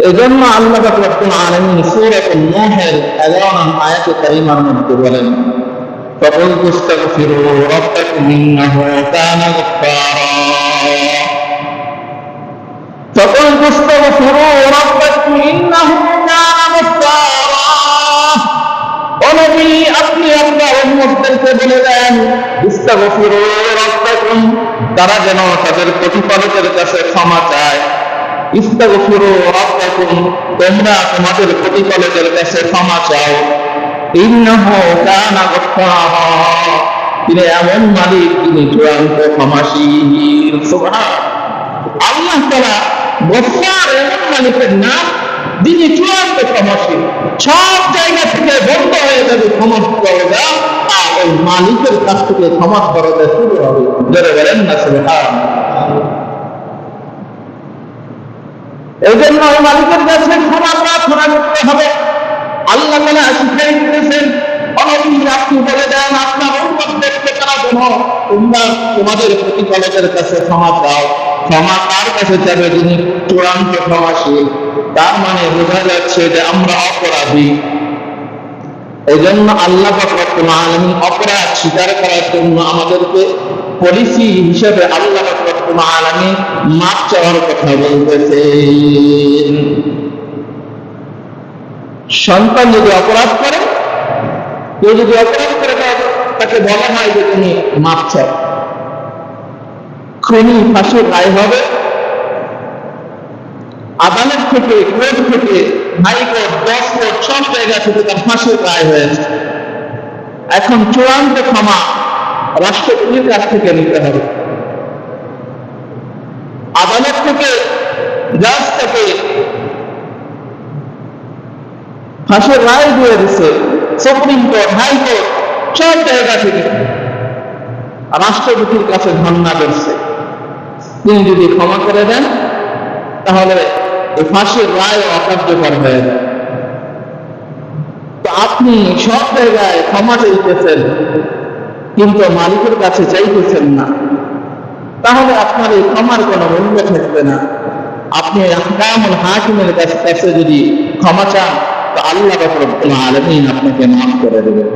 এজন্য আল্লাহ পাক রব্বুল আলামিন সূরা নূহের 11 নং আয়াতে কারিমার মধ্যে বলেন, فَقُلْتُ اسْتَغْفِرُوا رَبَّكُمْ إِنَّهُ كَانَ غَفَّارًا فَقُلْتُ اسْتَغْفِرُوا رَبَّكُمْ إِنَّهُ كَانَ غَفَّارًا ও নবী, আপনি আপনার উম্মতদেরকে বলে দেন, ইস্তাগফিরু রাব্বাকুম, তারা যেন তাদের প্রতিপালকের কাছে ক্ষমা চায়। ইস্তাগফিরু রাব্বাকুম, তোমরা তোমাদের প্রতিপালকের কাছে ক্ষমা চাও। ইন্নাহু কানা গাফফারা, তিনি এমন মালিক, তিনি চূড়ান্ত ক্ষমাশীল। সুবহানাল্লাহ। আল্লাহ তাআলা গফফার এমন মালিকের নাম, যিনি চূড়ান্ত ক্ষমাশীল। সব জায়গা থেকে বন্ধ হয়ে যাবে ক্ষমা দরজা, আর ওই মালিকের কাছ থেকে ক্ষমা দরজা শুরু হবে। জোরে বলেন না সুবহানাল্লাহ। এই জন্য ওই মালিকের কাছে ক্ষমা প্রার্থনা করতে হবে। আল্লাহ তাআলা শিখিয়ে দিতেছেন, আপনি বলে দেন আপনার উম্মতদেরকে, তারা যেন তোমরা তোমাদের প্রতিপালকের কাছে ক্ষমা চাও। ক্ষমা কার কাছে চাবে? যিনি চূড়ান্ত ক্ষমাশীল। তার মানে বোঝা যাচ্ছে যে আমরা অপরাধী। এই জন্য আল্লাহ পাক রব্বুল আলামিন অপরাধ স্বীকার করার জন্য আমাদেরকে পলিসি হিসেবে আল্লাহ পাক রব্বুল আলামিন মাফ চাওয়ার কথা বলতেছেন। সন্তান যদি অপরাধ করে, কেউ যদি অপরাধ করে, তাকে বলা হয় যে তুমি মাফ চাও। খুনি ফাঁসির রায় হবে। আদালত থেকে, কোর্ট থেকে, হাইকোর্ট, 10 কোর্ট, সব জায়গা থেকে তার ফাঁসির রায় হয়েছে। এখন চূড়ান্ত ক্ষমা রাষ্ট্রপতির কাছ থেকে নিতে হবে। আদালত থেকে, জাজ থেকে ফাঁসির রায় দিয়ে দিচ্ছে, সুপ্রিম কোর্ট, হাইকোর্ট, সব জায়গা থেকে রাষ্ট্রপতির কাছে ধর্ণা করছে। তিনি যদি ক্ষমা করে দেন, তাহলে ফাঁসির রায় অকার্যকর হয়ে যায়। তো আপনি সব জায়গায় ক্ষমা চাইতেছেন, কিন্তু মালিকের কাছে চাইতেছেন না, তাহলে আপনার এই ক্ষমার কোনো মূল্য থাকবে না। আপনি আহকামুল হাকিমের কাছে যদি ক্ষমা চান, তো আল্লাহ রাব্বুল আলামিন আপনাকে মাফ করে দেবেন।